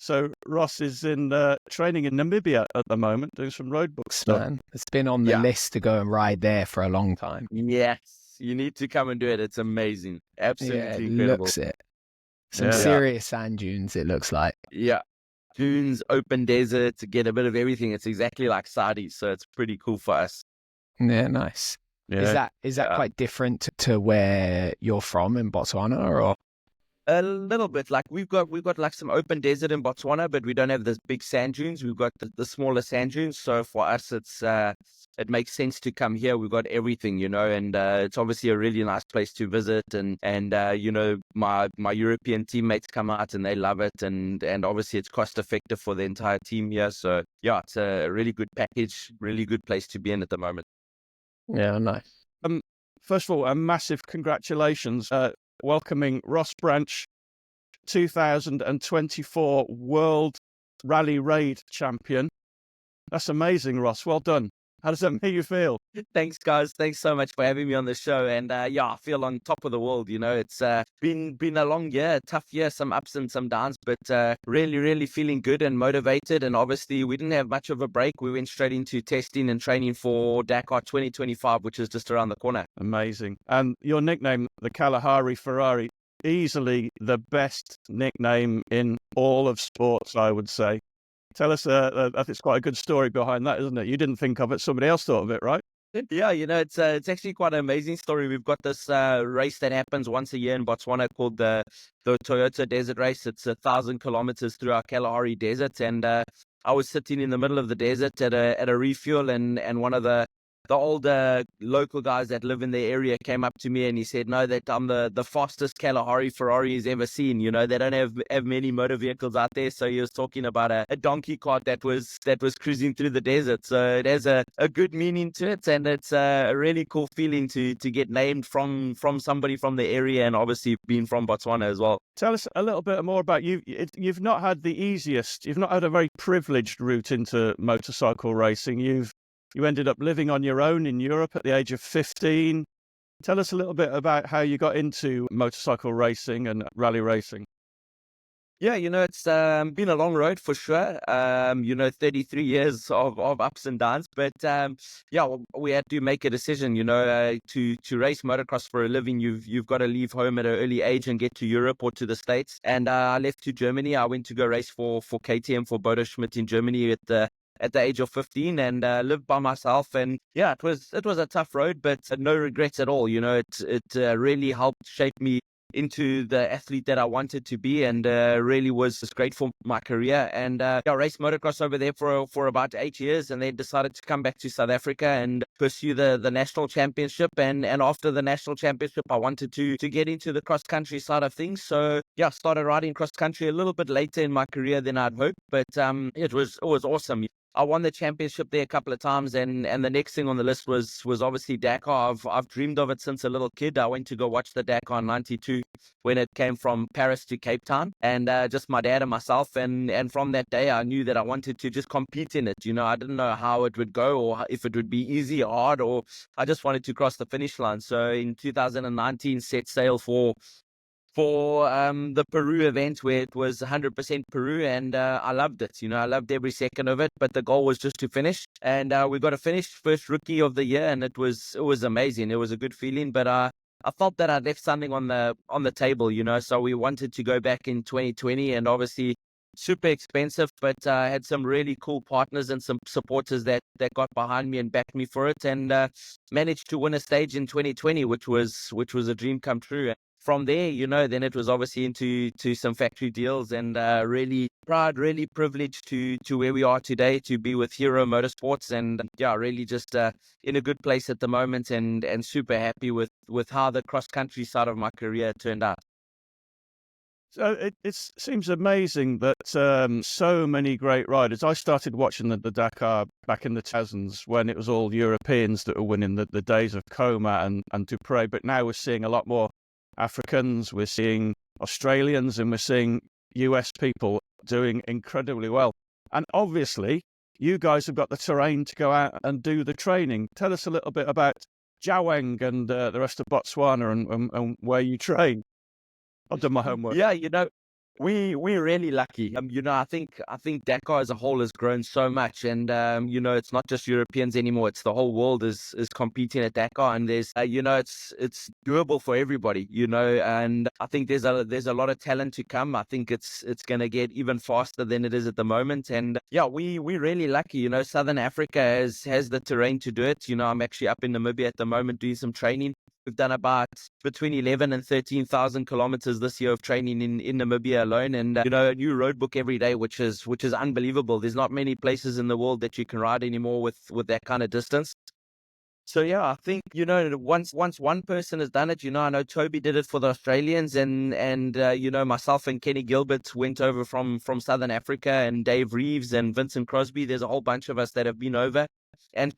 So Ross is in training in Namibia at the moment, doing some road book stuff. Man, it's been on the list to go and ride there for a long time. Yes, you need to come and do it. It's amazing. Absolutely it incredible. looks it. Some serious sand dunes, it looks like. Yeah. Dunes, open desert, to get a bit of everything. It's exactly like Saudi, so it's pretty cool for us. Yeah, nice. Yeah. Is that quite different to where you're from in Botswana, or? A little bit. Like we've got like some open desert in Botswana, but we don't have this big sand dunes. We've got the smaller sand dunes. So for us, it makes sense to come here. We've got everything, and it's obviously a really nice place to visit. And my European teammates come out and they love it. And obviously it's cost effective for the entire team here. So yeah, it's a really good package, really good place to be in at the moment. Yeah, nice. First of all, a massive congratulations. Welcoming Ross Branch, 2024 World Rally Raid Champion. That's amazing, Ross. Well done. How does that make you feel? Thanks, guys. Thanks so much for having me on the show. And I feel on top of the world. It's been a long year, a tough year, some ups and some downs, but really, really feeling good and motivated. And obviously, we didn't have much of a break. We went straight into testing and training for Dakar 2025, which is just around the corner. Amazing. And your nickname, the Kalahari Ferrari, easily the best nickname in all of sports, I would say. Tell us, I think it's quite a good story behind that, isn't it? You didn't think of it, somebody else thought of it, right? Yeah, it's actually quite an amazing story. We've got this race that happens once a year in Botswana called the Toyota Desert Race. It's 1,000 kilometers through our Kalahari Desert, and I was sitting in the middle of the desert at a refuel, and one of the older local guys that live in the area came up to me and he said, "No, that I'm the fastest Kalahari Ferrari he's ever seen. They don't have many motor vehicles out there." So he was talking about a donkey cart that was cruising through the desert. So it has a good meaning to it, and it's a really cool feeling to get named from somebody from the area, and obviously being from Botswana as well. Tell us a little bit more about you. You've not had the easiest, you've not had a very privileged route into motorcycle racing. You ended up living on your own in Europe at the age of 15. Tell us a little bit about how you got into motorcycle racing and rally racing. Yeah, it's been a long road for sure. 33 years of ups and downs, but we had to make a decision. To race motocross for a living, you've got to leave home at an early age and get to Europe or to the States. And I left to Germany. I went to go race for KTM, for Bodo Schmidt in Germany at the age of 15, and lived by myself. And yeah, it was a tough road, but no regrets at all. It really helped shape me into the athlete that I wanted to be, and really was great for my career. And I raced motocross over there for about 8 years, and then decided to come back to South Africa and pursue the national championship. And after the national championship, I wanted to get into the cross country side of things. So yeah, started riding cross country a little bit later in my career than I'd hoped, but it was awesome. I won the championship there a couple of times, and the next thing on the list was obviously Dakar. I've dreamed of it since a little kid. I went to go watch the Dakar in '92 when it came from Paris to Cape Town, and just my dad and myself. And from that day, I knew that I wanted to just compete in it. I didn't know how it would go, or if it would be easy or hard, or I just wanted to cross the finish line. So in 2019, set sail for the Peru event, where it was 100% Peru, and I loved it. I loved every second of it, but the goal was just to finish, and we got to finish, first rookie of the year, and it was amazing. It was a good feeling, but I felt that I left something on the table, so we wanted to go back in 2020, and obviously super expensive, but I had some really cool partners and some supporters that got behind me and backed me for it, and managed to win a stage in 2020, which was a dream come true. From there, then it was obviously into some factory deals, and really proud, really privileged to where we are today, to be with Hero Motorsports, and really just in a good place at the moment, and super happy with how the cross country side of my career turned out. So it seems amazing that so many great riders. I started watching the Dakar back in the 2000s when it was all Europeans that were winning, the days of Coma and Dupre, but now we're seeing a lot more Africans, we're seeing Australians, and we're seeing US people doing incredibly well. And obviously, you guys have got the terrain to go out and do the training. Tell us a little bit about Jaweng and the rest of Botswana and where you train. I've done my homework. Yeah, we're really lucky. I think Dakar as a whole has grown so much, and it's not just Europeans anymore. It's the whole world is competing at Dakar, and there's it's doable for everybody. And I think there's a lot of talent to come. I think it's going to get even faster than it is at the moment, and yeah, we're really lucky. Southern Africa has the terrain to do it. I'm actually up in Namibia at the moment doing some training. We've done about between 11 and 13,000 kilometers this year of training in Namibia alone, and a new road book every day, which is unbelievable. There's not many places in the world that you can ride anymore with that kind of distance. So yeah, I think once one person has done it, I know Toby did it for the Australians, and myself and Kenny Gilbert went over from Southern Africa, and Dave Reeves and Vincent Crosby. There's a whole bunch of us that have been over and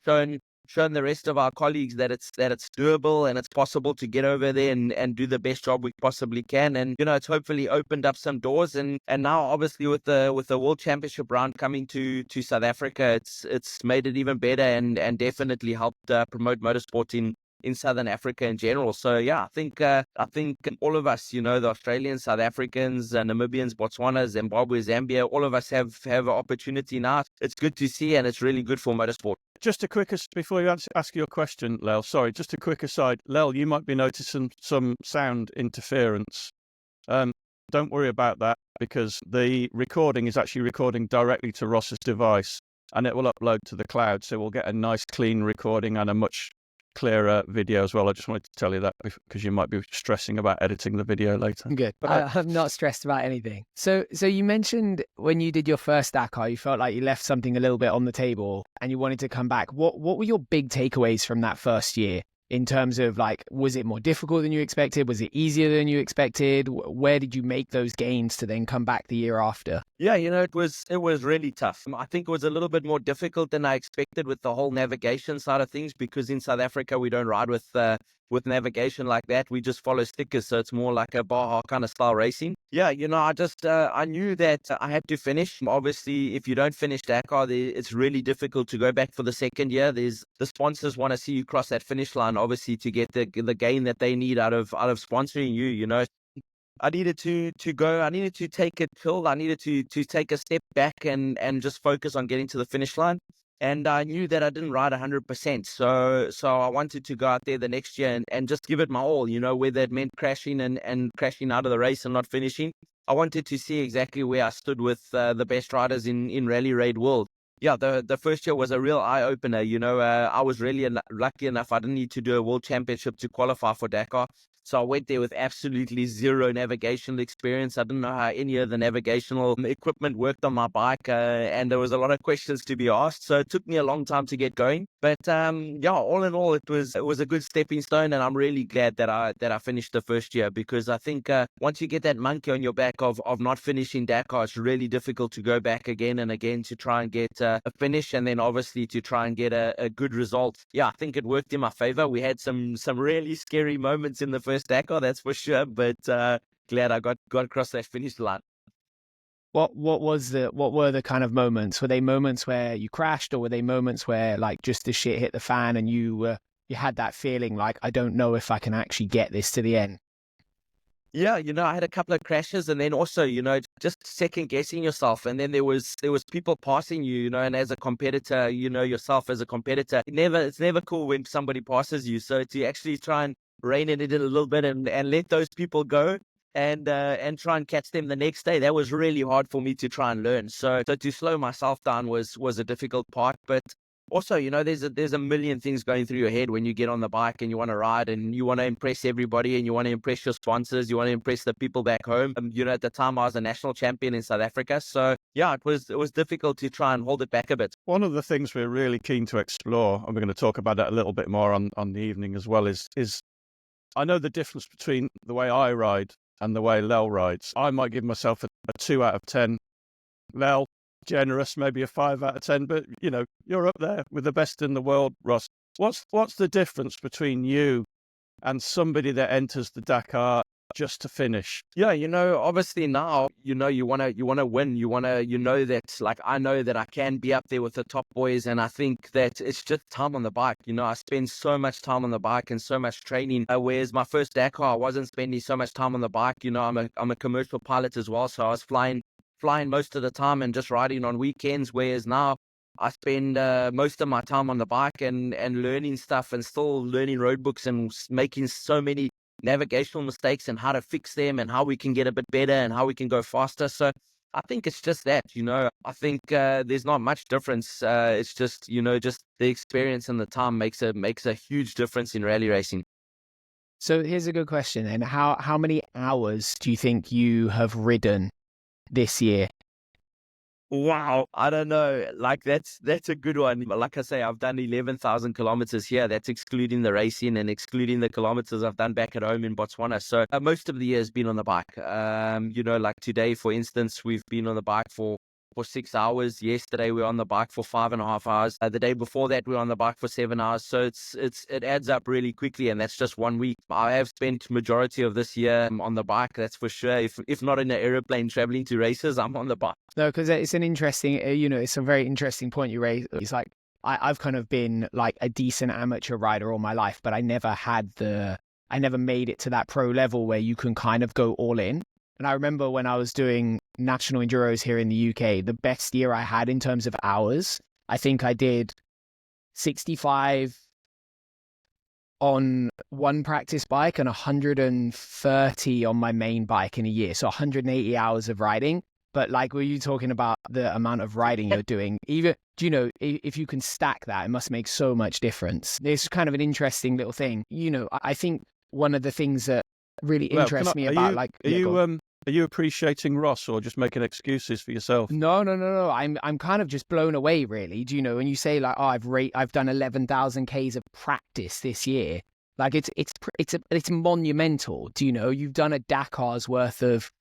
shown the rest of our colleagues that it's doable and it's possible to get over there and do the best job we possibly can. And it's hopefully opened up some doors, and now obviously with the World Championship round coming to South Africa, it's made it even better and definitely helped promote motorsport in Southern Africa in general. So yeah, I think all of us, the Australians, South Africans, Namibians, Botswana, Zimbabwe, Zambia, all of us have an opportunity now. It's good to see, and it's really good for motorsport. Just a quick, before you ask your question, Llel, sorry, just a quick aside. Llel, you might be noticing some sound interference. Don't worry about that, because the recording is actually recording directly to Ross's device, and it will upload to the cloud, so we'll get a nice clean recording and a much clearer video as well. I just wanted to tell you that because you might be stressing about editing the video later. Good. I'm not stressed about anything. So you mentioned when you did your first Dakar, you felt like you left something a little bit on the table and you wanted to come back. What were your big takeaways from that first year? In terms of was it more difficult than you expected? Was it easier than you expected? Where did you make those gains to then come back the year after? Yeah, it was really tough. I think it was a little bit more difficult than I expected with the whole navigation side of things, because in South Africa we don't ride with navigation like that. We just follow stickers, so it's more like a Baja kind of style racing. Yeah, I knew that I had to finish. Obviously, if you don't finish Dakar, it's really difficult to go back for the second year. The sponsors want to see you cross that finish line, obviously, to get the gain that they need out of sponsoring you. I needed to go. I needed to take a chill. I needed to take a step back and just focus on getting to the finish line. And I knew that I didn't ride 100%. So I wanted to go out there the next year and just give it my all, whether it meant crashing and crashing out of the race and not finishing. I wanted to see exactly where I stood with the best riders in Rally Raid World. Yeah, the first year was a real eye-opener. I was really lucky enough. I didn't need to do a World Championship to qualify for Dakar. So I went there with absolutely zero navigational experience. I didn't know how any of the navigational equipment worked on my bike, and there was a lot of questions to be asked. So it took me a long time to get going. But yeah, all in all, it was a good stepping stone, and I'm really glad that I finished the first year, because I think once you get that monkey on your back of not finishing Dakar, it's really difficult to go back again and again to try and get a finish, and then obviously to try and get a good result. Yeah, I think it worked in my favor. We had some really scary moments in the first Dakar, that's for sure, but glad I got across that finish line. What were the kind of moments? Were they moments where you crashed, or were they moments where just the shit hit the fan and you had that feeling I don't know if I can actually get this to the end? Yeah, I had a couple of crashes, and then also, just second guessing yourself. And then there was people passing you, and as a competitor, yourself as a competitor, it's never cool when somebody passes you. So to actually try and rein it in a little bit and let those people go and try and catch them the next day, that was really hard for me to try and learn. So to slow myself down was a difficult part. But also, there's a million things going through your head when you get on the bike and you want to ride and you want to impress everybody and you want to impress your sponsors, you want to impress the people back home. At the time I was a national champion in South Africa, so yeah, it was difficult to try and hold it back a bit. One of the things we're really keen to explore, and we're going to talk about that a little bit more on the evening as well, is I know the difference between the way I ride and the way Llel rides. I might give myself a 2 out of 10. Llel, generous, maybe a 5 out of 10, but you're up there with the best in the world, Ross. What's the difference between you and somebody that enters the Dakar just to finish? Yeah, obviously now, you want to win. That, like, I know that I can be up there with the top boys. And I think that it's just time on the bike. I spend so much time on the bike and so much training. Whereas my first Dakar, I wasn't spending so much time on the bike. I'm a commercial pilot as well. So I was flying most of the time and just riding on weekends. Whereas now I spend most of my time on the bike and learning stuff and still learning road books and making so many navigational mistakes and how to fix them and how we can get a bit better and how we can go faster. So I think it's just that, I think there's not much difference. It's just, just the experience and the time makes a huge difference in rally racing. So here's a good question. And how many hours do you think you have ridden this year? Wow, I don't know. Like that's a good one. Like I say, I've done 11,000 kilometers here. That's excluding the racing and excluding the kilometers I've done back at home in Botswana. So most of the year has been on the bike. Like today, for instance, we've been on the bike for 6 hours. Yesterday we were on the bike for 5.5 hours. The day before that we were on the bike for 7 hours. So it adds up really quickly, and that's just 1 week. I have spent majority of this year on the bike, that's for sure. If not in an aeroplane traveling to races, I'm on the bike. No, because it's an interesting, it's a very interesting point you raised. It's like I've kind of been like a decent amateur rider all my life, but I never made it to that pro level where you can kind of go all in. And I remember when I was doing national enduros here in the UK, the best year I had in terms of hours, I think I did 65 on one practice bike and 130 on my main bike in a year. So 180 hours of riding. But like, were you talking about the amount of riding you're doing? Even, if you can stack that, it must make so much difference. It's kind of an interesting little thing. I think one of the things that really interests me about are you appreciating Ross or just making excuses for yourself? No. I'm kind of just blown away, really. When you say like, oh, I've done 11,000 Ks of practice this year, like it's monumental. You've done a Dakar's worth of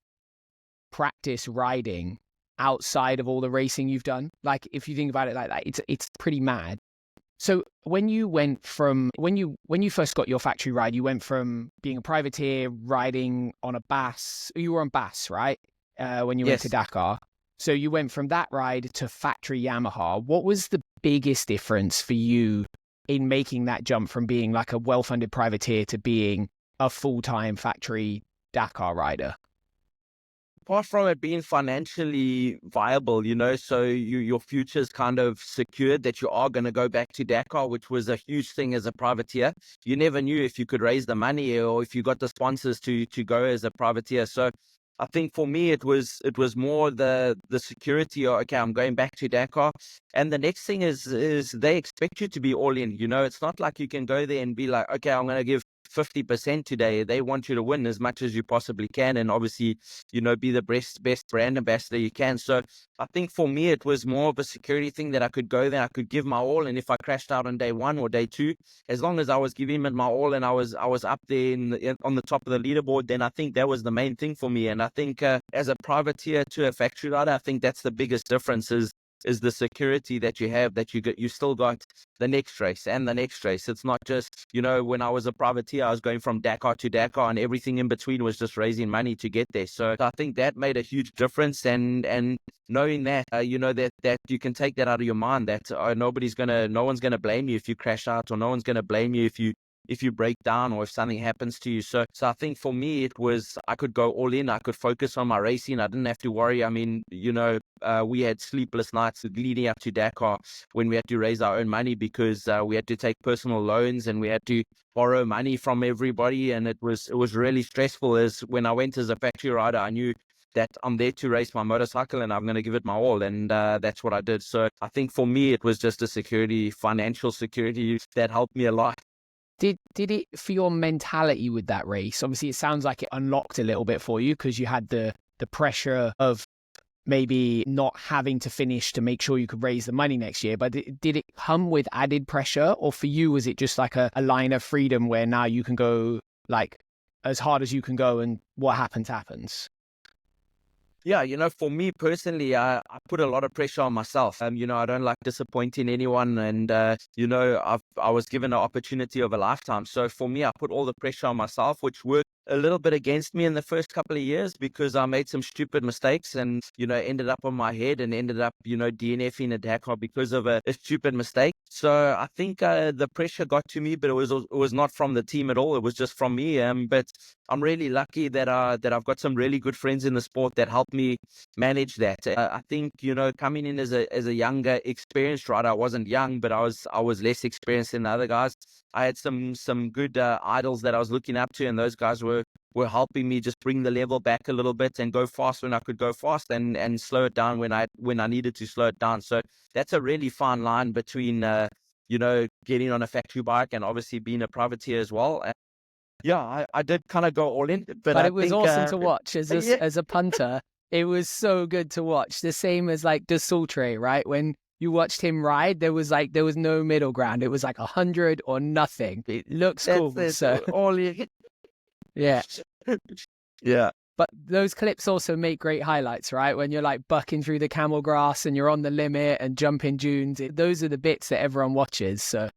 practice riding outside of all the racing you've done. Like, if you think about it like that, it's pretty mad. So when you first got your factory ride, you went from being a privateer riding on a Bass. You were on Bass, right? When you went to Dakar. So you went from that ride to factory Yamaha. What was the biggest difference for you in making that jump from being like a well-funded privateer to being a full-time factory Dakar rider? Apart from it being financially viable, so your future's kind of secured that you are going to go back to Dakar, which was a huge thing as a privateer. You never knew if you could raise the money or if you got the sponsors to go as a privateer. So I think for me, it was more the security. Okay, I'm going back to Dakar. And the next thing is they expect you to be all in. It's not like you can go there and be like, okay, I'm going to give 50% today. They want you to win as much as you possibly can, and obviously, be the best brand ambassador you can. So I think for me, it was more of a security thing that I could go there, I could give my all, and if I crashed out on day 1 or day 2, as long as I was giving it my all and I was up there on the top of the leaderboard, then I think that was the main thing for me. And I think as a privateer to a factory rider, I think that's the biggest difference is the security that you have, that you still got the next race and the next race. It's not just, when I was a privateer, I was going from Dakar to Dakar and everything in between was just raising money to get there. So I think that made a huge difference, and knowing that, that you can take that out of your mind, that no one's gonna blame you if you crash out, or no one's gonna blame you if you break down or if something happens to you. So I think for me, it was, I could go all in. I could focus on my racing. I didn't have to worry. I mean, we had sleepless nights leading up to Dakar when we had to raise our own money because we had to take personal loans and we had to borrow money from everybody. And it was really stressful. As when I went as a factory rider, I knew that I'm there to race my motorcycle and I'm going to give it my all. And that's what I did. So I think for me, it was just a financial security that helped me a lot. Did it, for your mentality with that race, obviously it sounds like it unlocked a little bit for you because you had the pressure of maybe not having to finish to make sure you could raise the money next year, but did it come with added pressure, or for you was it just like a line of freedom where now you can go like as hard as you can go and what happens? Yeah, for me personally, I put a lot of pressure on myself. I don't like disappointing anyone, and I was given an opportunity of a lifetime. So for me, I put all the pressure on myself, which worked a little bit against me in the first couple of years because I made some stupid mistakes and, ended up on my head and ended up, DNFing a Dakar because of a stupid mistake. So I think the pressure got to me, but it was not from the team at all. It was just from me. But I'm really lucky that I've got some really good friends in the sport that help me manage that. I think, coming in as a younger, experienced rider, I wasn't young, but I was less experienced than the other guys. I had some good idols that I was looking up to, and those guys were helping me just bring the level back a little bit and go fast when I could go fast and slow it down when I needed to slow it down. So that's a really fine line between getting on a factory bike and obviously being a privateer as well. And yeah, I did kind of go all in, but I it was think, awesome to watch yeah. as a punter. It was so good to watch. The same as like De Sultre, right? When you watched him ride, there was no middle ground. It was like 100 or nothing. It looks cool. That's So all you. yeah. Yeah. But those clips also make great highlights, right? When you're like bucking through the camel grass and you're on the limit and jumping dunes. Those are the bits that everyone watches. So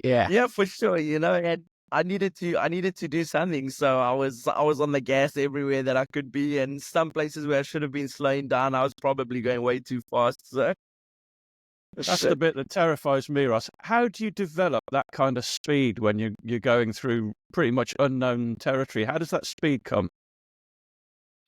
yeah. Yeah, for sure. And I needed to do something. So I was on the gas everywhere that I could be, and some places where I should have been slowing down, I was probably going way too fast. So That's the bit that terrifies me, Ross. How do you develop that kind of speed when you're going through pretty much unknown territory? How does that speed come?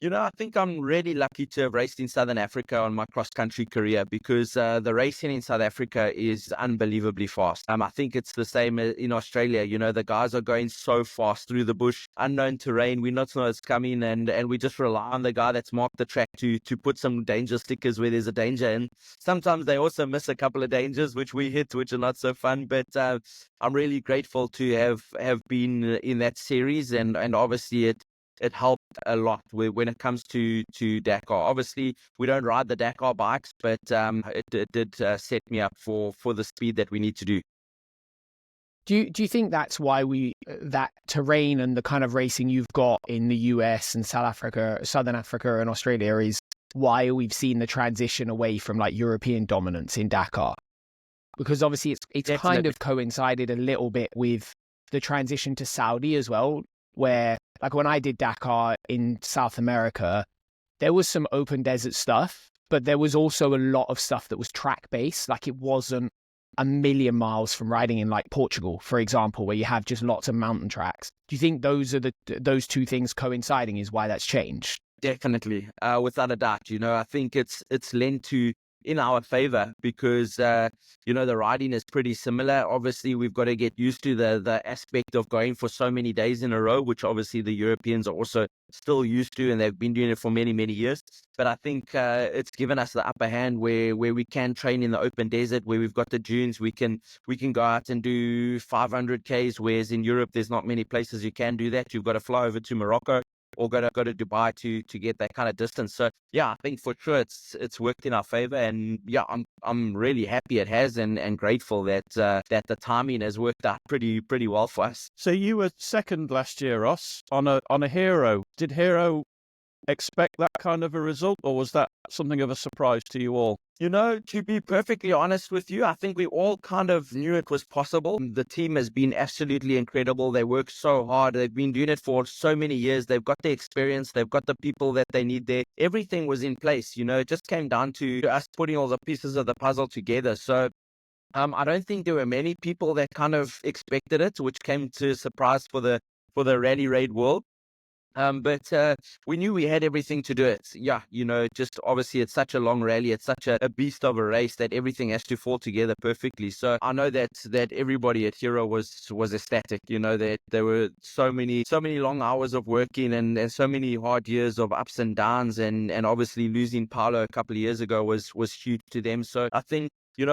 I think I'm really lucky to have raced in Southern Africa on my cross-country career because the racing in South Africa is unbelievably fast. I think it's the same in Australia. The guys are going so fast through the bush, unknown terrain. We not know it's coming, and we just rely on the guy that's marked the track to put some danger stickers where there's a danger. And sometimes they also miss a couple of dangers, which we hit, which are not so fun. But I'm really grateful to have been in that series, and obviously it helped a lot when it comes to Dakar. Obviously, we don't ride the Dakar bikes, but it did set me up for the speed that we need to do. Do you think that's why that terrain and the kind of racing you've got in the US and Southern Africa and Australia is why we've seen the transition away from like European dominance in Dakar? Because obviously it's kind of coincided a little bit with the transition to Saudi as well, where like when I did Dakar in South America, there was some open desert stuff, but there was also a lot of stuff that was track based. Like it wasn't a million miles from riding in like Portugal, for example, where you have just lots of mountain tracks. Do you think those two things coinciding is why that's changed? Definitely, without a doubt. I think it's lent to in our favor because the riding is pretty similar. Obviously, we've got to get used to the aspect of going for so many days in a row, which obviously the Europeans are also still used to, and they've been doing it for many, many years. But I think it's given us the upper hand where we can train in the open desert, where we've got the dunes. We can go out and do 500 Ks, whereas in Europe there's not many places you can do that. You've got to fly over to Morocco or go to Dubai to get that kind of distance. So yeah, I think for sure it's worked in our favor, and yeah, I'm really happy it has, and grateful that the timing has worked out pretty well for us. So you were second last year, Ross, on a Hero. Did Hero expect that kind of a result, or was that something of a surprise to you all? To be perfectly honest with you, I think we all kind of knew it was possible. The team has been absolutely incredible. They work so hard. They've been doing it for so many years. They've got the experience. They've got the people that they need there. Everything was in place. It just came down to us putting all the pieces of the puzzle together. So I don't think there were many people that kind of expected it, which came to a surprise for the rally raid world. But we knew we had everything to do it. Yeah, just obviously it's such a long rally. It's such a beast of a race that everything has to fall together perfectly. So I know that everybody at Hero was ecstatic. That there were so many long hours of working and so many hard years of ups and downs, and obviously losing Paolo a couple of years ago was huge to them. So I think,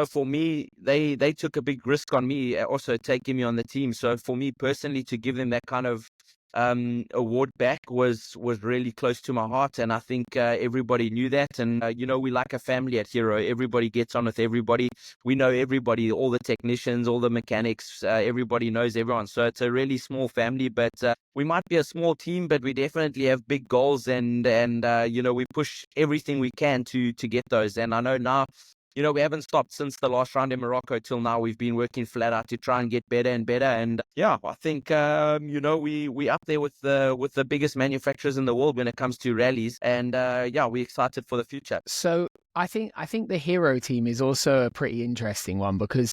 for me, they took a big risk on me, also taking me on the team. So for me personally, to give them that kind of award back was really close to my heart, and I think everybody knew that. And we like a family at Hero. Everybody gets on with everybody. We know everybody, all the technicians, all the mechanics. Everybody knows everyone. So it's a really small family. But we might be a small team, but we definitely have big goals, and we push everything we can to get those. And I know now, we haven't stopped since the last round in Morocco till now. We've been working flat out to try and get better and better. And yeah, I think, we up there with the biggest manufacturers in the world when it comes to rallies. And yeah, we're excited for the future. So I think the Hero team is also a pretty interesting one because,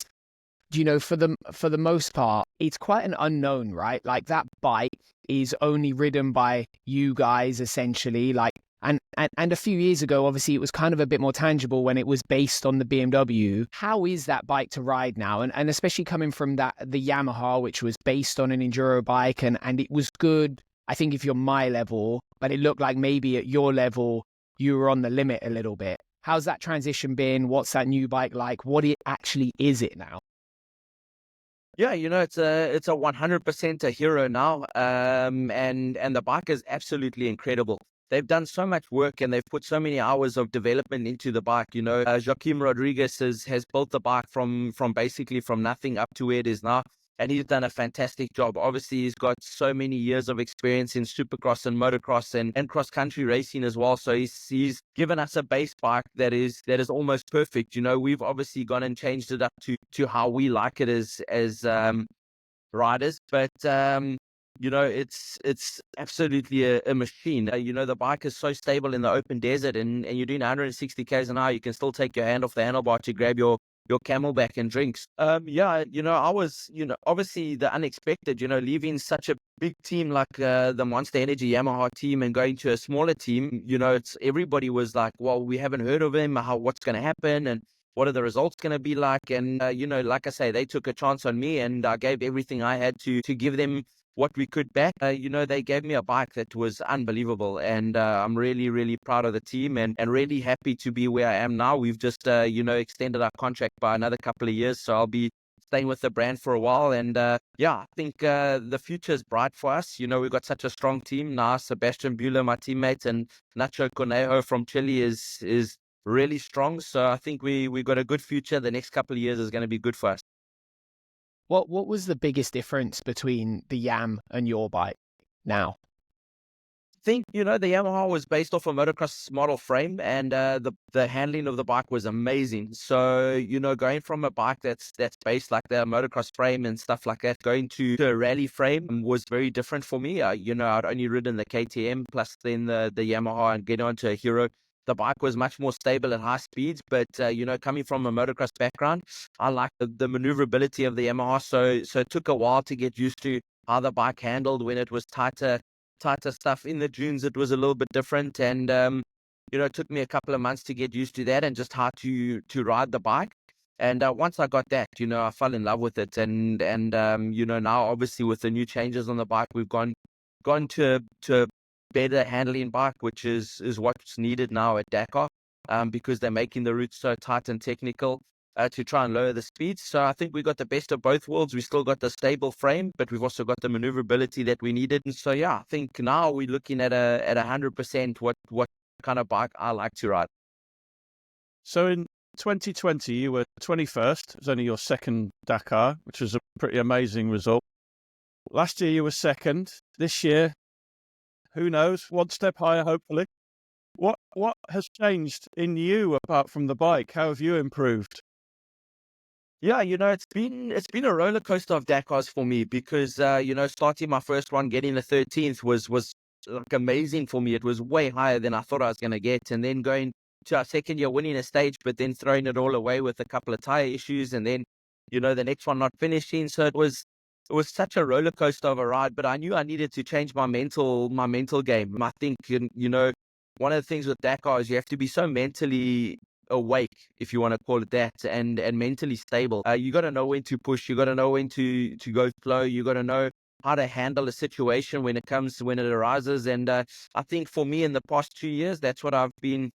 for the most part, it's quite an unknown, right? Like that bike is only ridden by you guys essentially. Like, and a few years ago, obviously, it was kind of a bit more tangible when it was based on the BMW. How is that bike to ride now? And especially coming from the Yamaha, which was based on an enduro bike, and it was good, I think, if you're my level, but it looked like maybe at your level, you were on the limit a little bit. How's that transition been? What's that new bike like? What it actually is it now? Yeah, it's a 100% a Hero now. And the bike is absolutely incredible. They've done so much work and they've put so many hours of development into the bike. Joaquim Rodriguez has built the bike from basically from nothing up to where it is now. And he's done a fantastic job. Obviously, he's got so many years of experience in supercross and motocross and cross-country racing as well. So he's given us a base bike that is almost perfect. We've obviously gone and changed it up to how we like it as riders. But it's absolutely a machine. The bike is so stable in the open desert, and you're doing 160 k's an hour. You can still take your hand off the handlebar to grab your Camelback and drinks. Yeah, I was, obviously the unexpected, leaving such a big team like the Monster Energy Yamaha team and going to a smaller team. Everybody was like, well, we haven't heard of him. What's going to happen? And what are the results going to be like? And, like I say, they took a chance on me and I gave everything I had to give them what we could back. They gave me a bike that was unbelievable. And I'm really, really proud of the team and really happy to be where I am now. We've just, extended our contract by another couple of years. So I'll be staying with the brand for a while. And yeah, I think the future is bright for us. We've got such a strong team now. Sebastian Bueller, my teammate, and Nacho Cornejo from Chile is really strong. So I think we got a good future. The next couple of years is going to be good for us. What was the biggest difference between the Yam and your bike now? I think, the Yamaha was based off a motocross model frame and the handling of the bike was amazing. So, going from a bike that's based like the motocross frame and stuff like that, going to a rally frame was very different for me. I'd only ridden the KTM plus then the Yamaha and getting onto a Hero. The bike was much more stable at high speeds, but, coming from a motocross background, I like the maneuverability of the Yamaha. So it took a while to get used to how the bike handled when it was tighter stuff in the dunes. It was a little bit different. And, it took me a couple of months to get used to that and just how to ride the bike. And once I got that, I fell in love with it. And now obviously with the new changes on the bike, we've gone to better handling bike, which is what's needed now at Dakar, because they're making the routes so tight and technical to try and lower the speeds. So I think we got the best of both worlds. We still got the stable frame, but we've also got the maneuverability that we needed. And so yeah, I think now we're looking at 100% what kind of bike I like to ride. So in 2020, you were 21st. It was only your second Dakar, which was a pretty amazing result. Last year you were second. This year, who knows? One step higher, hopefully. What has changed in you apart from the bike? How have you improved? Yeah, it's been a roller coaster of Dakars for me because starting my first one, getting the 13th was like amazing for me. It was way higher than I thought I was going to get, and then going to our second year, winning a stage, but then throwing it all away with a couple of tire issues, and then the next one not finishing. So it was such a roller coaster of a ride, but I knew I needed to change my mental game. I think, one of the things with Dakar is you have to be so mentally awake, if you want to call it that, and mentally stable. You got to know when to push. You got to know when to go slow. You got to know how to handle a situation when it arises. And I think for me in the past 2 years, that's what I've been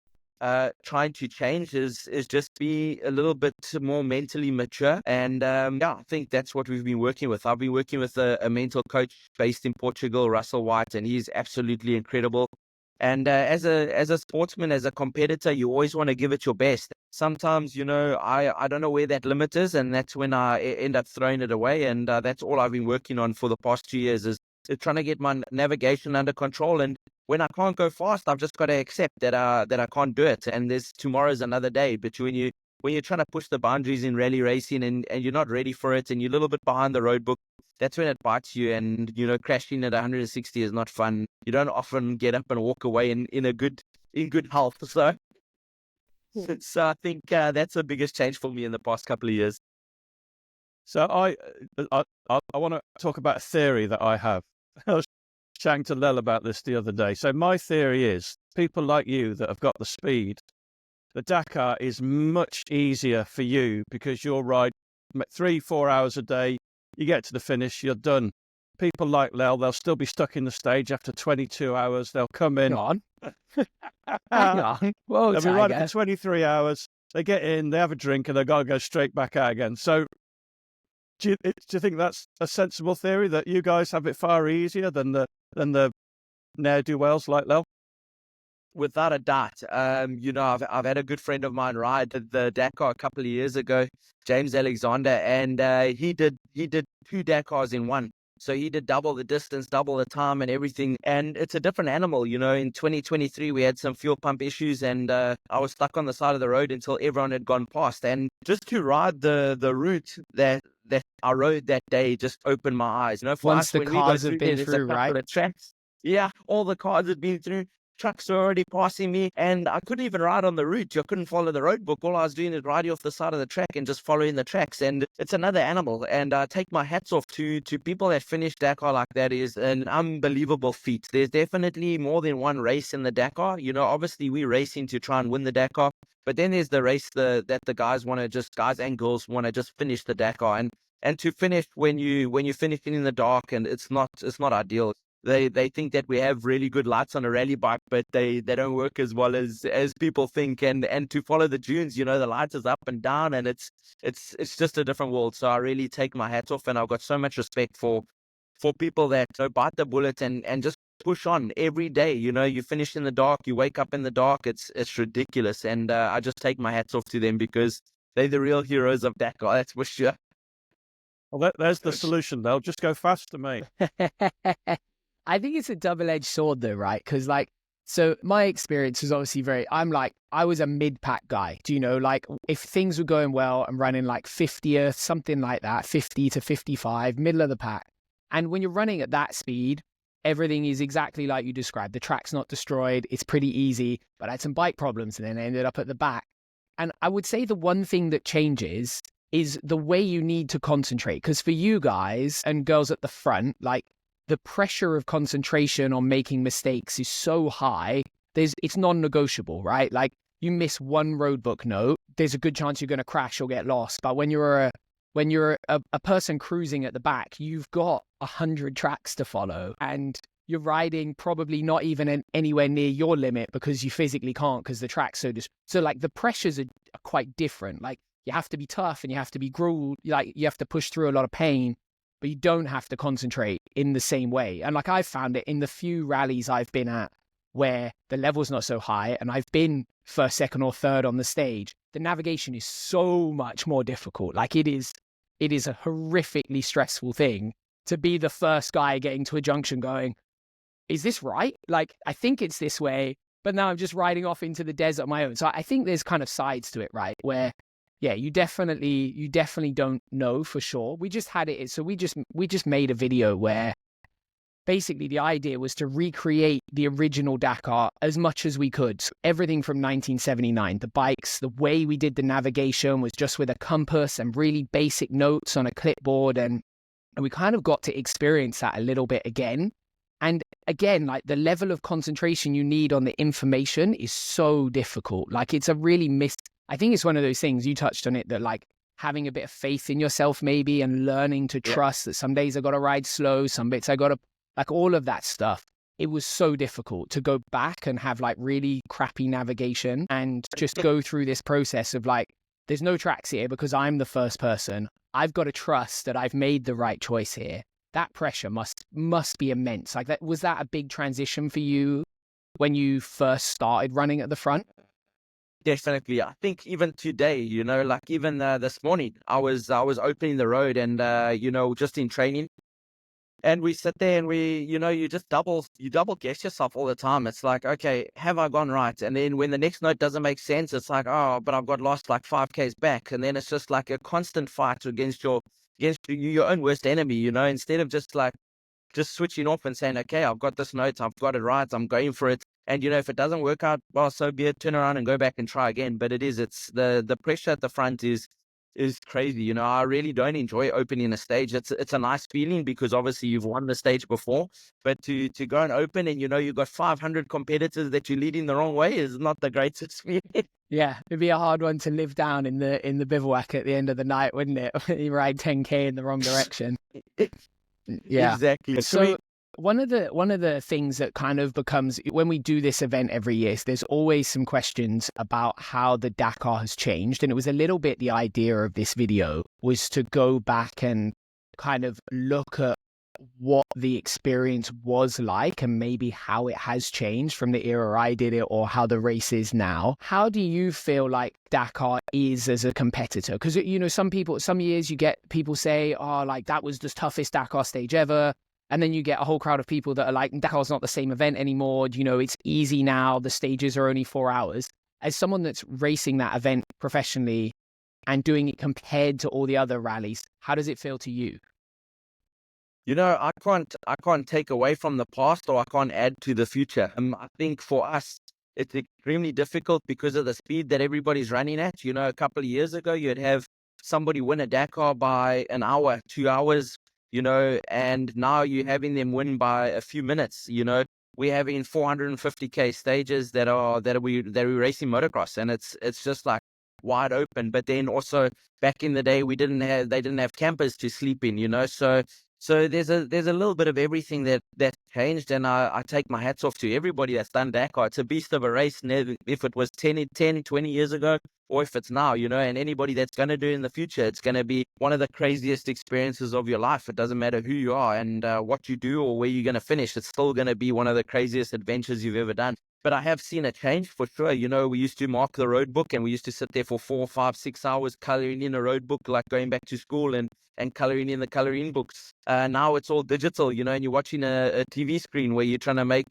trying to change is just be a little bit more mentally mature. And yeah, I think that's what we've been working with. I've been working with a mental coach based in Portugal, Russell White, and he's absolutely incredible. And as a sportsman, as a competitor, you always want to give it your best. Sometimes, I don't know where that limit is, and that's when I end up throwing it away. And that's all I've been working on for the past 2 years is trying to get my navigation under control. And when I can't go fast, I've just got to accept that I can't do it. And tomorrow's another day. Between you when you're trying to push the boundaries in rally racing and you're not ready for it and you're a little bit behind the road book, that's when it bites you. And, crashing at 160 is not fun. You don't often get up and walk away in good health. So I think that's the biggest change for me in the past couple of years. So I want to talk about a theory that I have. I was chatting to Llel about this the other day. So my theory is people like you that have got the speed, the Dakar is much easier for you because you'll ride 3-4 hours a day. You get to the finish, you're done. People like Llel, they'll still be stuck in the stage after 22 hours. They'll come in. Hang on. Whoa, they'll be riding for 23 hours. They get in, they have a drink, and they've got to go straight back out again. So do you think that's a sensible theory, that you guys have it far easier than the ne'er-do-wells like Llel? Without a doubt. I've had a good friend of mine ride the Dakar a couple of years ago, James Alexander, and he did 2 Dakars in one. So he did double the distance, double the time and everything. And it's a different animal. In 2023, we had some fuel pump issues and I was stuck on the side of the road until everyone had gone past. And just to ride the route that I rode that day just opened my eyes. For Once us, the when we go cars have been there's a through, couple right? of tracks. Yeah, all the cars had been through. Trucks were already passing me, and I couldn't even ride on the route. I couldn't follow the road book. All I was doing is riding off the side of the track and just following the tracks. And it's another animal. And I take my hats off to people that finish Dakar like that. Is an unbelievable feat. There's definitely more than one race in the Dakar. Obviously we're racing to try and win the Dakar, but then there's the race that the guys and girls want to just finish the Dakar. And to finish when you're finishing in the dark, and it's not ideal. They think that we have really good lights on a rally bike, but they don't work as well as people think. And to follow the dunes, the lights is up and down, and it's just a different world. So I really take my hat off, and I've got so much respect for people that bite the bullet and just push on every day. You finish in the dark, you wake up in the dark. It's ridiculous, and I just take my hats off to them because they're the real heroes of Dakar. That's for sure. Well, there's the solution. They'll just go faster, mate. I think it's a double-edged sword though, right? Because so my experience was obviously I was a mid-pack guy. Do if things were going well, I'm running 50th, something like that, 50 to 55, middle of the pack. And when you're running at that speed, everything is exactly like you described. The track's not destroyed. It's pretty easy, but I had some bike problems and then I ended up at the back. And I would say the one thing that changes is the way you need to concentrate. Because for you guys and girls at the front, the pressure of concentration on making mistakes is so high, it's non-negotiable, right? You miss one roadbook note, there's a good chance you're going to crash or get lost. But when you're a person cruising at the back, you've got 100 tracks to follow, and you're riding probably not even anywhere near your limit because you physically can't, because the track's so the pressures are quite different. You have to be tough and you have to be gruel, you have to push through a lot of pain, but you don't have to concentrate in the same way. And I've found it in the few rallies I've been at where the level's not so high and I've been first, second or third on the stage, the navigation is so much more difficult. It is a horrifically stressful thing to be the first guy getting to a junction going, is this right? I think it's this way, but now I'm just riding off into the desert on my own. So I think there's kind of sides to it, right? Where yeah, you definitely don't know for sure. We just had it. So we just made a video where basically the idea was to recreate the original Dakar as much as we could. So everything from 1979, the bikes, the way we did the navigation was just with a compass and really basic notes on a clipboard. And we kind of got to experience that a little bit again. And again, the level of concentration you need on the information is so difficult. It's a really I think it's one of those things, you touched on it, that having a bit of faith in yourself maybe and learning to trust that some days I got to ride slow, some bits I got to, all of that stuff. It was so difficult to go back and have really crappy navigation and just go through this process of there's no tracks here because I'm the first person. I've got to trust that I've made the right choice here. That pressure must be immense. Was that a big transition for you when you first started running at the front? Definitely. I think even today, even this morning, I was opening the road and, just in training, And we sit there and you just you double guess yourself all the time. It's like, okay, have I gone right? And then when the next note doesn't make sense, it's like, oh, but I've got lost like 5Ks back. And then it's just like a constant fight against your own worst enemy, instead of just switching off and saying, okay, I've got this note, I've got it right, I'm going for it. And if it doesn't work out, well, so be it, turn around and go back and try again. But it's the pressure at the front is crazy. I really don't enjoy opening a stage. It's a nice feeling because obviously you've won the stage before, but to go and open and you've got 500 competitors that you're leading the wrong way is not the greatest feeling. Yeah, it'd be a hard one to live down in the bivouac at the end of the night, wouldn't it? You ride 10K in the wrong direction. Yeah, exactly. So one of the things that kind of becomes when we do this event every year, there's always some questions about how the Dakar has changed. And it was a little bit the idea of this video was to go back and kind of look at what the experience was like and maybe how it has changed from the era I did it or how the race is now. How do you feel like Dakar is as a competitor? Because, some years you get people say, oh, like that was the toughest Dakar stage ever. And then you get a whole crowd of people that are like, Dakar's not the same event anymore. It's easy now. The stages are only 4 hours. As someone that's racing that event professionally and doing it compared to all the other rallies, how does it feel to you? I can't take away from the past or I can't add to the future. I think for us, it's extremely difficult because of the speed that everybody's running at. A couple of years ago, you'd have somebody win a Dakar by an hour, 2 hours, and now you're having them win by a few minutes. We're having 450K stages that we're racing motocross, and it's just like wide open. But then also back in the day, they didn't have campers to sleep in, so there's a little bit of everything that changed, and I take my hats off to everybody that's done Dakar. It's a beast of a race, if it was 10, 20 years ago, or if it's now, and anybody that's going to do it in the future, it's going to be one of the craziest experiences of your life. It doesn't matter who you are and what you do or where you're going to finish. It's still going to be one of the craziest adventures you've ever done. But I have seen a change for sure. We used to mark the road book and we used to sit there for 4, 5, 6 hours coloring in a road book, like going back to school and coloring in the coloring books. Now it's all digital, and you're watching a TV screen where you're trying to make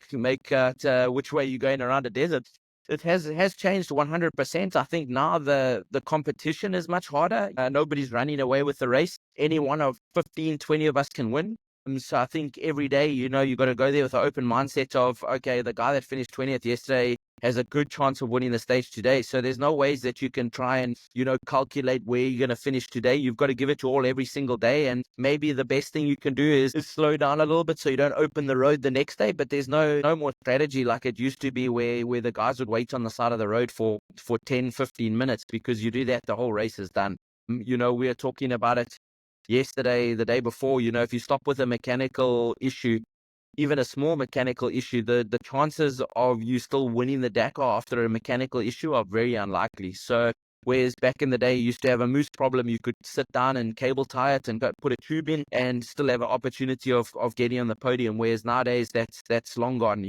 which way you're going around a desert. It has changed 100%. I think now the competition is much harder. Nobody's running away with the race. Any one of 15, 20 of us can win. So I think every day, you got to go there with an open mindset of, okay, the guy that finished 20th yesterday has a good chance of winning the stage today. So there's no ways that you can try and, calculate where you're going to finish today. You've got to give it your all every single day. And maybe the best thing you can do is slow down a little bit so you don't open the road the next day. But there's no more strategy like it used to be where the guys would wait on the side of the road for 10, 15 minutes, because you do that, the whole race is done. We are talking about it yesterday, the day before, if you stop with a mechanical issue, even a small mechanical issue, the chances of you still winning the Dakar after a mechanical issue are very unlikely. So whereas back in the day, you used to have a moose problem, you could sit down and cable tie it and put a tube in and still have an opportunity of getting on the podium. Whereas nowadays, that's long gone.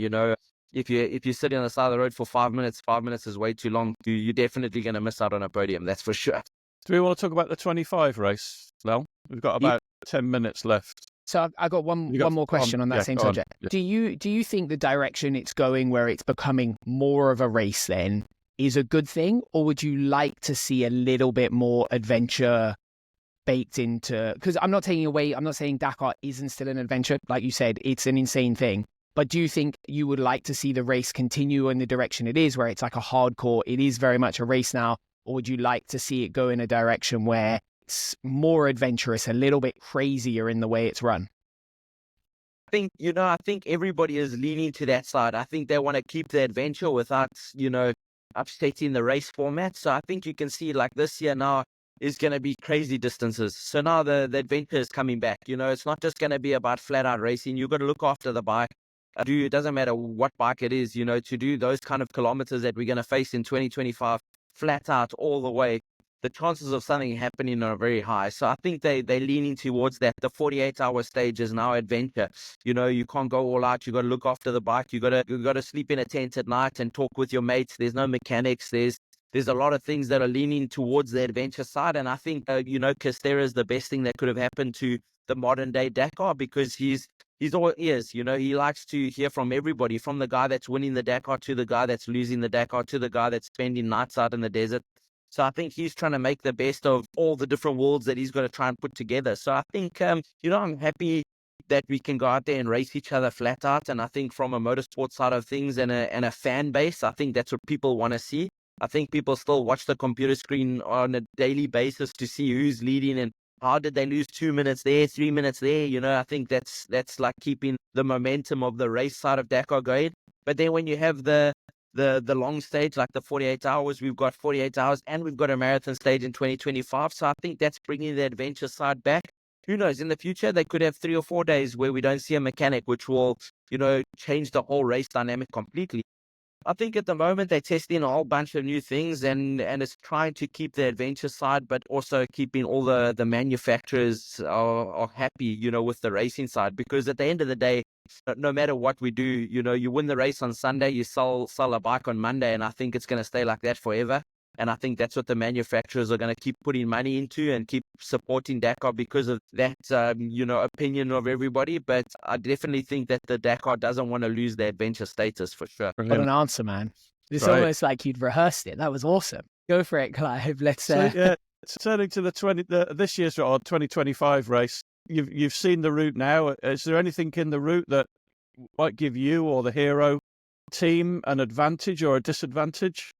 If you're sitting on the side of the road for 5 minutes, 5 minutes is way too long. You're definitely going to miss out on a podium. That's for sure. Do we want to talk about the 25 race, Llel? We've got about 10 minutes left. So I got one more question on that same subject. Yeah. Do you think the direction it's going, where it's becoming more of a race then, is a good thing? Or would you like to see a little bit more adventure baked into, because I'm not saying Dakar isn't still an adventure. Like you said, it's an insane thing. But do you think you would like to see the race continue in the direction it is, where it's like a hardcore, it is very much a race now? Or would you like to see it go in a direction where it's more adventurous, a little bit crazier in the way it's run? I think everybody is leaning to that side. I think they want to keep the adventure without, upsetting the race format. So I think you can see like this year now is going to be crazy distances. So now the adventure is coming back. It's not just going to be about flat out racing. You've got to look after the bike. It doesn't matter what bike it is, to do those kind of kilometers that we're going to face in 2025, flat out all the way, the chances of something happening are very high. So I think they're leaning towards that. The 48-hour stage is now adventure. You can't go all out. You got to look after the bike. You got to sleep in a tent at night and talk with your mates. There's no mechanics. There's there's a lot of things that are leaning towards the adventure side. And I think, Castera is the best thing that could have happened to the modern day Dakar, because he's all ears. He likes to hear from everybody, from the guy that's winning the Dakar to the guy that's losing the Dakar to the guy that's spending nights out in the desert. So I think he's trying to make the best of all the different worlds that he's got to try and put together. So I think, I'm happy that we can go out there and race each other flat out. And I think from a motorsport side of things and a fan base, I think that's what people want to see. I think people still watch the computer screen on a daily basis to see who's leading and how did they lose 2 minutes there, 3 minutes there. I think that's like keeping the momentum of the race side of Dakar going. But then when you have the long stage, like the 48 hours, we've got 48 hours and we've got a marathon stage in 2025. So I think that's bringing the adventure side back. Who knows, in the future, they could have 3 or 4 days where we don't see a mechanic, which will, change the whole race dynamic completely. I think at the moment they're testing a whole bunch of new things and it's trying to keep the adventure side, but also keeping all the manufacturers are happy, with the racing side. Because at the end of the day, no matter what we do, you win the race on Sunday, you sell a bike on Monday, and I think it's going to stay like that forever. And I think that's what the manufacturers are going to keep putting money into and keep supporting Dakar because of that, opinion of everybody. But I definitely think that the Dakar doesn't want to lose their adventure status for sure. What an answer, man. It's Right. almost like you'd rehearsed it. That was awesome. Go for it, Clive. Let's So, turning to this year's or 2025 race, you've seen the route now. Is there anything in the route that might give you or the hero team an advantage or a disadvantage?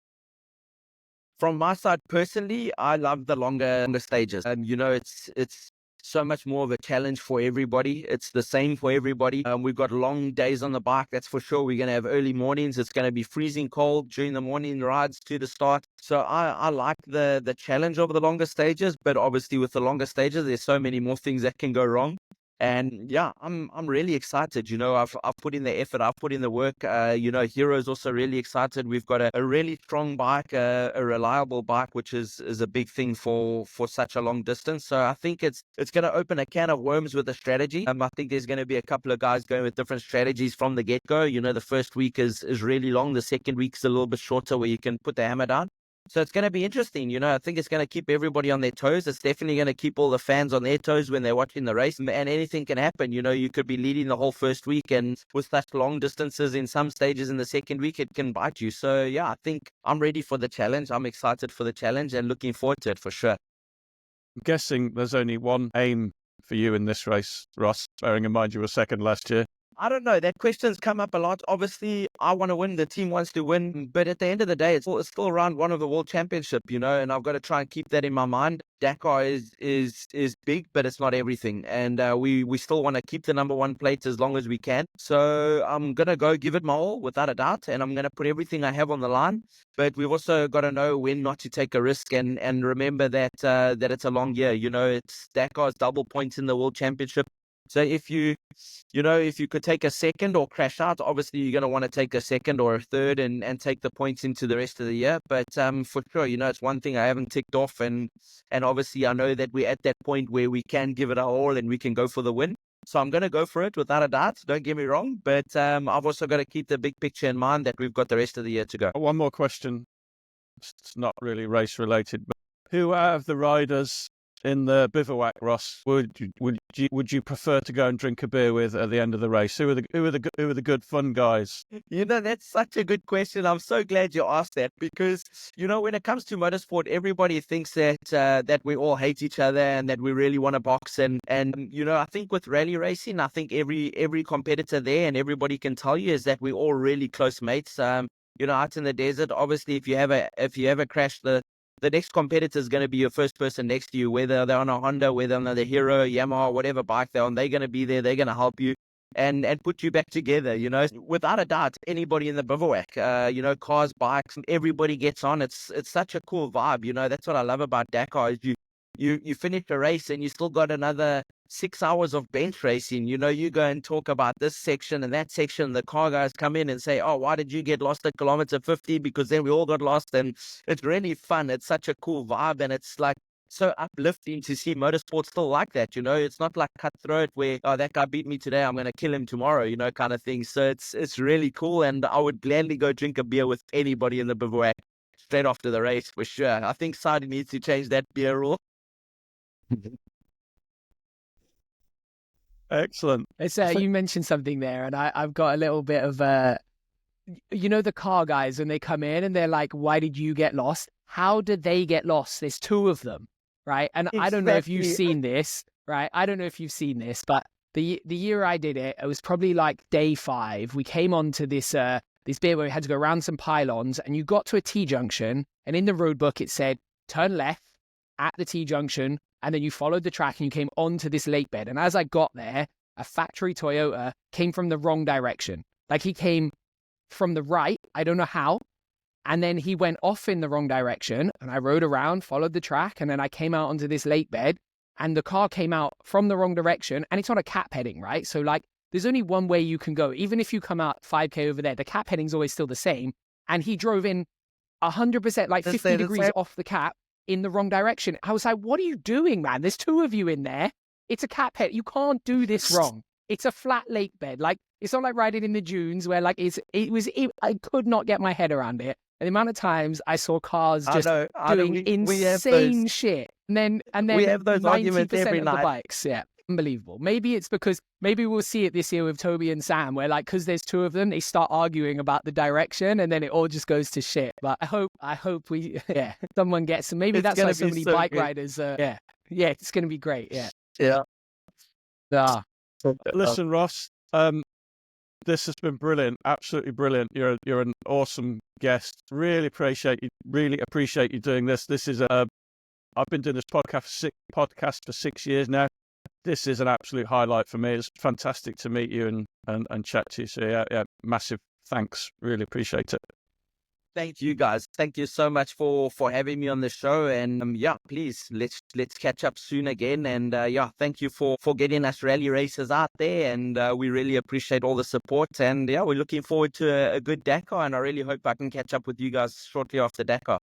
From my side personally, I love the longer stages. It's so much more of a challenge for everybody. It's the same for everybody. We've got long days on the bike, that's for sure. We're going to have early mornings. It's going to be freezing cold during the morning rides to the start. So I like the challenge of the longer stages, but obviously with the longer stages, there's so many more things that can go wrong. And yeah, I'm really excited. I've put in the effort, I've put in the work. Hero's also really excited. We've got a really strong bike, a reliable bike, which is a big thing for such a long distance. So I think it's going to open a can of worms with the strategy. I think there's going to be a couple of guys going with different strategies from the get-go. The first week is really long. The second week's a little bit shorter where you can put the hammer down. So it's going to be interesting. I think it's going to keep everybody on their toes. It's definitely going to keep all the fans on their toes when they're watching the race. And anything can happen. You could be leading the whole first week, and with such long distances in some stages in the second week, it can bite you. So yeah, I think I'm ready for the challenge. I'm excited for the challenge and looking forward to it for sure. I'm guessing there's only one aim for you in this race, Ross, bearing in mind you were second last year. I don't know. That question's come up a lot. Obviously, I want to win. The team wants to win. But at the end of the day, it's still around one of the world championship, and I've got to try and keep that in my mind. Dakar is big, but it's not everything. And we still want to keep the number one plate as long as we can. So I'm going to go give it my all without a doubt. And I'm going to put everything I have on the line. But we've also got to know when not to take a risk and remember that it's a long year. It's Dakar's double points in the world championship. So if you could take a second or crash out, obviously you're going to want to take a second or a third and take the points into the rest of the year. But for sure, it's one thing I haven't ticked off. And obviously I know that we're at that point where we can give it our all and we can go for the win. So I'm going to go for it without a doubt. Don't get me wrong. But I've also got to keep the big picture in mind that we've got the rest of the year to go. One more question. It's not really race related, but who out of the riders in the bivouac, Ross, would you prefer to go and drink a beer with at the end of the race? Who are the good fun guys? That's such a good question. I'm so glad you asked that because when it comes to motorsport, everybody thinks that we all hate each other and that we really want to box. And I think with rally racing, I think every competitor there and everybody can tell you is that we're all really close mates. Out in the desert, obviously, if you ever crash, the next competitor is going to be your first person next to you, whether they're on a Honda, whether they're on the Hero, Yamaha, whatever bike they're on, they're going to be there. They're going to help you and put you back together, without a doubt. Anybody in the bivouac, cars, bikes, everybody gets on. It's such a cool vibe. That's what I love about Dakar is you finish the race and you still got another 6 hours of bench racing. You go and talk about this section and that section. The car guys come in and say, oh, why did you get lost at kilometer 50? Because then we all got lost. And it's really fun. It's such a cool vibe. And it's like so uplifting to see motorsport still like that. It's not like cutthroat where, oh, that guy beat me today, I'm going to kill him tomorrow, kind of thing. So it's really cool. And I would gladly go drink a beer with anybody in the bivouac. straight after the race for sure. I think Saudi needs to change that beer rule. Excellent. It's you mentioned something there, and I've got a little bit of you know, the car guys when they come in and they're like, "Why did you get lost? How did they get lost? There's two of them, right?" And I don't know if you've seen this, right? I don't know if you've seen this, but the year I did it, it was probably like day 5. We came onto this this bit where we had to go around some pylons, and you got to a T junction, and in the road book it said turn left at the T junction, and then you followed the track and you came onto this lake bed. And as I got there, a factory Toyota came from the wrong direction. Like he came from the right, I don't know how, and then he went off in the wrong direction, and I rode around, followed the track, and then I came out onto this lake bed, and the car came out from the wrong direction, and it's on a cap heading, right? So like there's only one way you can go. Even if you come out 5K over there, the cap heading's always still the same. And he drove in 100%, like 50 degrees off the cap in the wrong direction. I was like, what are you doing, man? There's 2 of you in there. It's a cap head. You can't do this wrong. It's a flat lake bed. Like, it's not like riding in the dunes where like I could not get my head around it. And the amount of times I saw cars just doing insane shit. And then we have those arguments every night. The bikes, yeah. Unbelievable. Maybe it's because maybe we'll see it this year with Toby and Sam, where like because there's 2 of them, they start arguing about the direction, and then it all just goes to shit. But I hope we someone gets some. Maybe that's why so many bike riders. It's gonna be great. Yeah. Listen, Ross. This has been brilliant. Absolutely brilliant. You're an awesome guest. Really appreciate you doing this. This is I've been doing this podcast for 6 years now. This is an absolute highlight for me. It's fantastic to meet you and chat to you. So yeah, massive thanks. Really appreciate it. Thank you, guys. Thank you so much for having me on the show. And please let's catch up soon again. And thank you for getting us rally racers out there. And we really appreciate all the support. And we're looking forward to a good Dakar. And I really hope I can catch up with you guys shortly after Dakar.